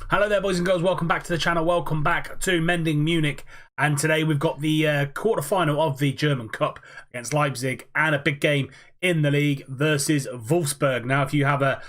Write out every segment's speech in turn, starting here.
Hello there, boys and girls. Welcome back to the channel. Welcome back to Mending Munich. And today we've got the quarter-final of the German Cup against Leipzig and a big game in the league versus Wolfsburg. Now, if you have a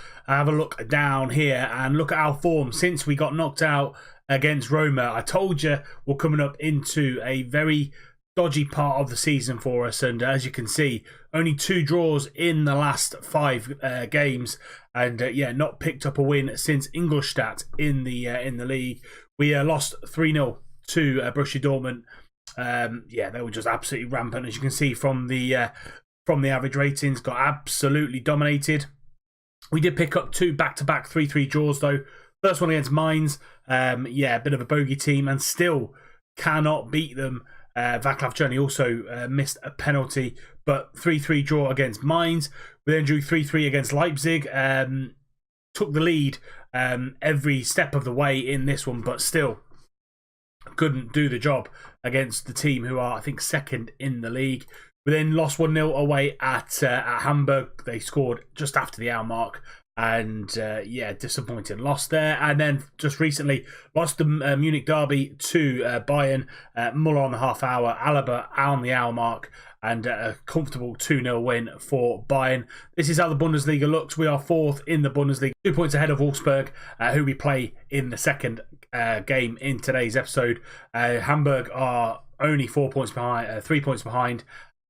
look down here and look at our form since we got knocked out against Roma, I told you we're coming up into a very dodgy part of the season for us, and as you can see, only 2 draws in the last 5 games, and yeah, not picked up a win since Ingolstadt in the league. We lost 3-0 to Borussia Dortmund. Yeah, they were just absolutely rampant, as you can see from the average ratings. Got absolutely dominated. We did pick up 2 back-to-back 3-3 draws though. First one against Mainz, yeah, a bit of a bogey team, and still cannot beat them. Václav Černý also missed a penalty, but 3-3 draw against Mainz. We then drew 3-3 against Leipzig. Took the lead every step of the way in this one, but still couldn't do the job against the team who are, I think, second in the league. We then lost 1-0 away at Hamburg. They scored just after the hour mark. And yeah, disappointing loss there. And then just recently lost the Munich derby to Bayern. Muller on the half hour, Alaba on the hour mark, and a comfortable 2-0 win for Bayern. This is how the Bundesliga looks. We are 4th in the Bundesliga, 2 points ahead of Wolfsburg, who we play in the second game in today's episode. Hamburg are only 4 points behind, 3 points behind,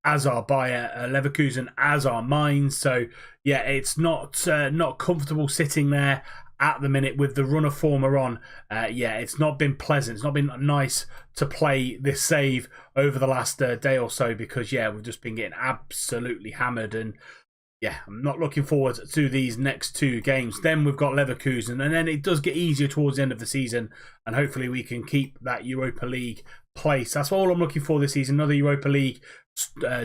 as are Bayer Leverkusen, as are Mainz. So yeah, it's not comfortable sitting there at the minute with the run of form we're on. Yeah, it's not been pleasant. It's not been nice to play this save over the last day or so, because yeah, we've just been getting absolutely hammered. And yeah, I'm not looking forward to these next 2 games. Then we've got Leverkusen, and then it does get easier towards the end of the season, and hopefully we can keep that Europa League place. That's all I'm looking for this season. Another Europa League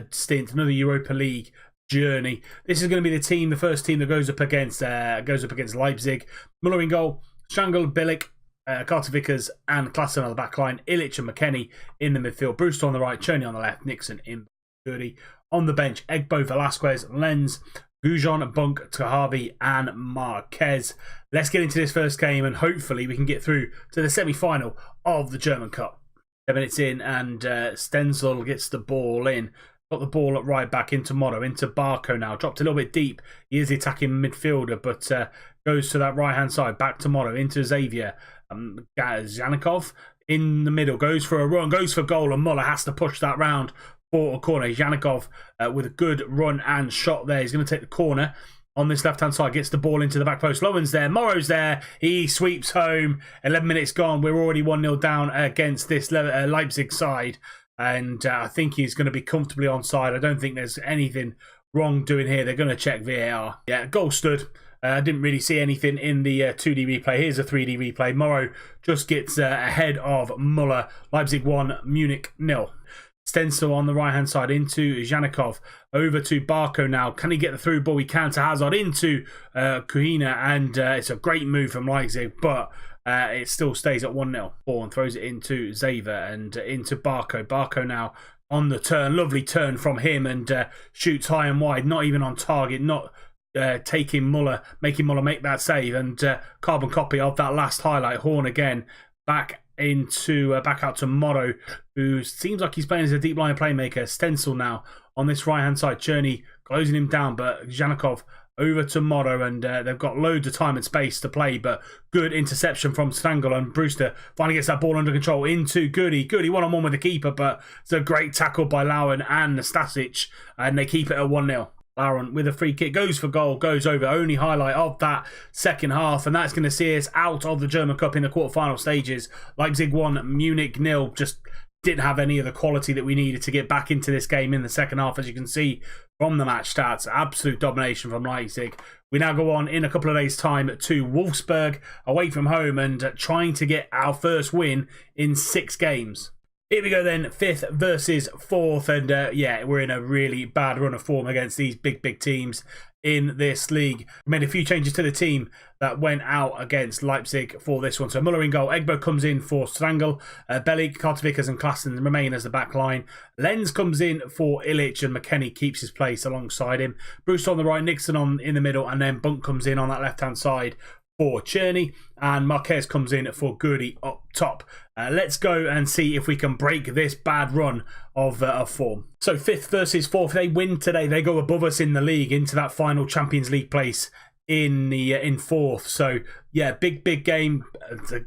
stint, another Europa League journey. This is going to be the first team that goes up against Leipzig. Muller in goal, Strangel, Bilic, Carter Vickers and Klaassen on the back line, Illich and McKennie in the midfield, Brewster on the right, Černý on the left, Nixon in Gurdy. On the bench, Egbo, Velasquez, Lenz, Gujon, Bunk, Tahavi and Marquez. Let's get into this first game, and hopefully we can get through to the semi-final of the German Cup. 7 minutes in, and Stenzel gets the ball in. Got the ball at right back into Motto, into Barco now. Dropped a little bit deep. He is the attacking midfielder, but goes to that right-hand side. Back to Motto, into Xavier. Zhanikov in the middle. Goes for a run, goes for goal, and Muller has to push that round for a corner. Zhanikov with a good run and shot there. He's going to take the corner. On this left-hand side, gets the ball into the back post. Lowen's there. Morrow's there. He sweeps home. 11 minutes gone. We're already 1-0 down against this Leipzig side. And I think he's going to be comfortably onside. I don't think there's anything wrong doing here. They're going to check VAR. Yeah, goal stood. I didn't really see anything in the 2D replay. Here's a 3D replay. Morrow just gets ahead of Muller. Leipzig 1, Munich 0. Stenzel on the right-hand side into Zhanikov. Over to Barco now. Can he get the through ball? He can to Hazard into Kuhina. And it's a great move from Leipzig, but it still stays at 1-0. Ball and throws it into Xavier and into Barco. Barco now on the turn. Lovely turn from him, and shoots high and wide. Not even on target. Not taking Muller, making Muller make that save. And carbon copy of that last highlight. Horn again. Back out to Motto, who seems like he's playing as a deep line playmaker. Stenzel now on this right hand side. Černý closing him down, but Zhanikov over to Motto, and they've got loads of time and space to play, but good interception from Strangel, and Brewster finally gets that ball under control into Gurdy. Gurdy 1-on-1 with the keeper, but it's a great tackle by Lauren and Nastasic, and they keep it at 1-0. Lauren with a free kick, goes for goal, goes over. Only highlight of that second half, and that's going to see us out of the German Cup in the quarter-final stages. Leipzig 1, Munich 0. Just didn't have any of the quality that we needed to get back into this game in the second half, as you can see from the match stats. Absolute domination from Leipzig. We now go on in a couple of days' time to Wolfsburg, away from home, and trying to get our first win in 6 games. Here we go then, 5th versus 4th, and yeah, we're in a really bad run of form against these big teams in this league. We made a few changes to the team that went out against Leipzig for this one. So Muller in goal, Egbo comes in for Strangel, Bellig, Carter Vickers and Klaassen remain as the back line. Lenz comes in for Illich, and McKennie keeps his place alongside him. Brewster on the right, Nixon in the middle, and then Bunk comes in on that left-hand side for Cherney, and Marquez comes in for Goody up top. Let's go and see if we can break this bad run of form. So 5th versus 4th. If they win today, they go above us in the league into that final Champions League place in 4th. So yeah, big game.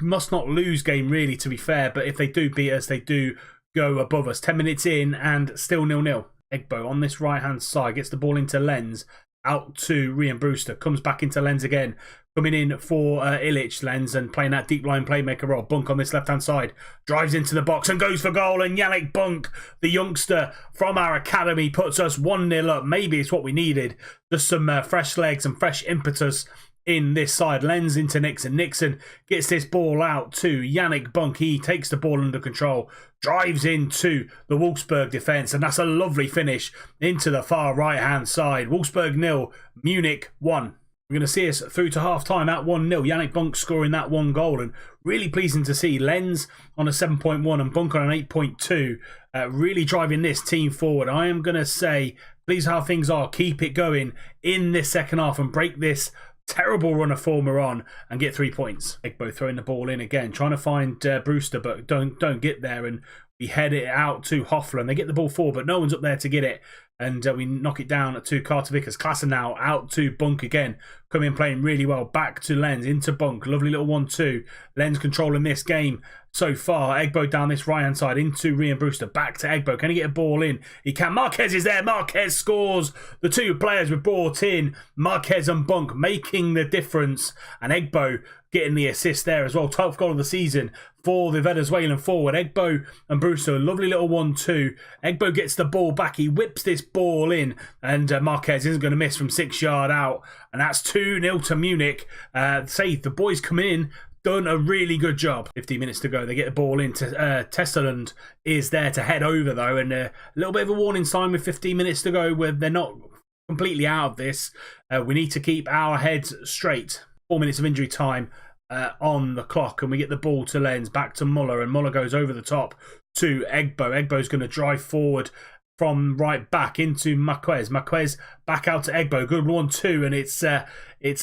Must not lose game really, to be fair. But if they do beat us, they do go above us. 10 minutes in and still 0-0. Egbo on this right hand side gets the ball into Lenz. Out to Ryan Brewster, comes back into Lenz again, coming in for Illich. Lenz and playing that deep line playmaker role. Bunk on this left hand side, drives into the box and goes for goal, and Yannick Bunk, the youngster from our academy, puts us 1-0 up. Maybe it's what we needed, just some fresh legs and fresh impetus in this side. Lenz into Nixon. Nixon gets this ball out to Yannick Bunk. He takes the ball under control, drives into the Wolfsburg defence, and that's a lovely finish into the far right hand side. Wolfsburg 0, Munich 1. We're going to see us through to half time at 1-0. Yannick Bunk scoring that 1 goal, and really pleasing to see Lenz on a 7.1 and Bunk on an 8.2, really driving this team forward. I am going to say, please how things are, keep it going in this second half and break this terrible run of form we're on and get 3 points. Egbo throwing the ball in again, trying to find Brewster, but don't get there, and we head it out to Hoffler. They get the ball forward, but no one's up there to get it, and we knock it down to Carter Vickers. Klassen now out to Bunk again, coming playing really well. Back to Lenz, into Bunk, lovely little 1-2. Lenz controlling this game so far. Egbo down this right hand side into Ryan Brewster, back to Egbo. Can he get a ball in? He can. Marquez is there. Marquez scores. The 2 players were brought in, Marquez and Bunk, making the difference, and Egbo getting the assist there as well. 12th goal of the season for the Venezuelan forward. Egbo and Brewster, lovely little 1-2. Egbo gets the ball back. He whips this ball in, and Marquez isn't going to miss from 6 yards out, and that's 2-0 to Munich. Say the boys coming in, done a really good job. 15 minutes to go. They get the ball in. Testerland is there to head over though, and a little bit of a warning sign with 15 minutes to go where they're not completely out of this. We need to keep our heads straight. 4 minutes of injury time on the clock, and we get the ball to Lenz, back to Muller, and Muller goes over the top to Egbo. Egbo's going to drive forward from right back into Marquez. Marquez back out to Egbo. Good 1-2, and it's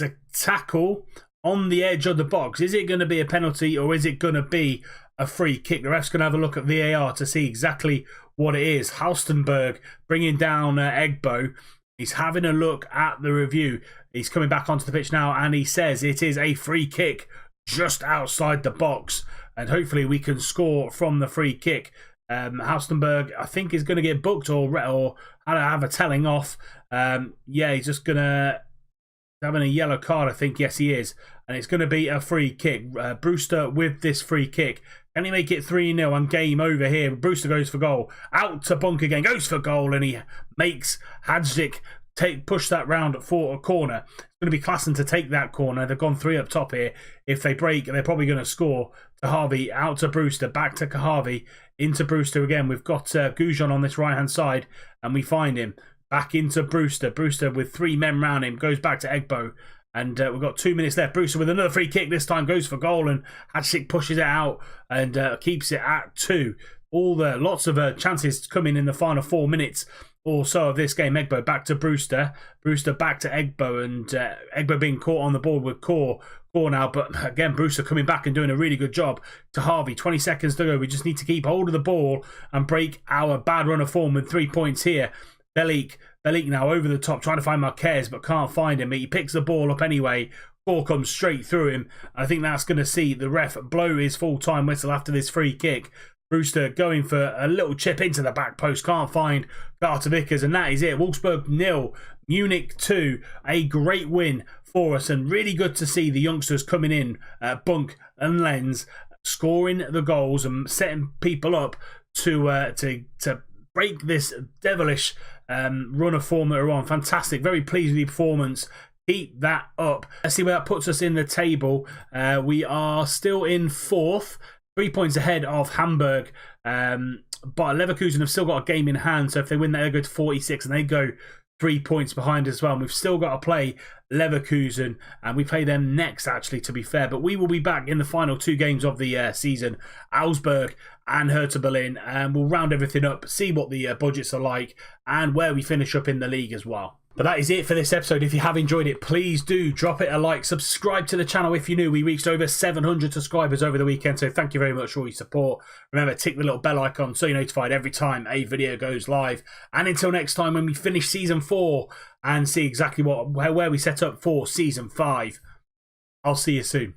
a tackle on the edge of the box. Is it going to be a penalty or is it going to be a free kick? The ref's going to have a look at VAR to see exactly what it is. Halstenberg bringing down Egbo. He's having a look at the review. He's coming back onto the pitch now, and he says it is a free kick just outside the box, and hopefully we can score from the free kick. Halstenberg, I think, is going to get booked or have a telling off. Yeah, he's just going to having a yellow card, I think. Yes, he is. And it's going to be a free kick. Brewster with this free kick. Can he make it 3-0 and game over here? Brewster goes for goal. Out to Bunk again. Goes for goal, and he makes Hadzik push that round for a corner. It's going to be Klassen to take that corner. They've gone 3 up top here. If they break, they're probably going to score. To Harvey, out to Brewster, back to Harvey, into Brewster again. We've got Goujon on this right-hand side, and we find him. Back into Brewster. Brewster with 3 men round him. Goes back to Egbo. And we've got 2 minutes left. Brewster with another free kick. This time goes for goal. And Hadzik pushes it out and keeps it at 2. Lots of chances coming in the final 4 minutes or so of this game. Egbo back to Brewster. Brewster back to Egbo. And Egbo being caught on the board with Core now. But again, Brewster coming back and doing a really good job to Harvey. 20 seconds to go. We just need to keep hold of the ball and break our bad run of form with 3 points here. Belik now over the top, trying to find Marquez, but can't find him. He picks the ball up anyway. Ball comes straight through him. I think that's going to see the ref blow his full-time whistle after this free kick. Brewster going for a little chip into the back post. Can't find Carter Vickers, and that is it. Wolfsburg 0, Munich 2. A great win for us, and really good to see the youngsters coming in, Bunk and Lenz, scoring the goals and setting people up to break this devilish run of form that we're on. Fantastic. Very pleased with the performance. Keep that up. Let's see where that puts us in the table. We are still in 4th, 3 points ahead of Hamburg. But Leverkusen have still got a game in hand. So if they win, they'll go to 46 and they go 3 points behind as well. And we've still got to play Leverkusen, and we play them next, actually, to be fair. But we will be back in the final 2 games of the season, Augsburg and Hertha Berlin, and we'll round everything up, see what the budgets are like and where we finish up in the league as well. But that is it for this episode. If you have enjoyed it, please do drop it a like. Subscribe to the channel if you're new. We reached over 700 subscribers over the weekend, so thank you very much for all your support. Remember, tick the little bell icon so you're notified every time a video goes live. And until next time, when we finish Season 4 and see exactly where we set up for Season 5, I'll see you soon.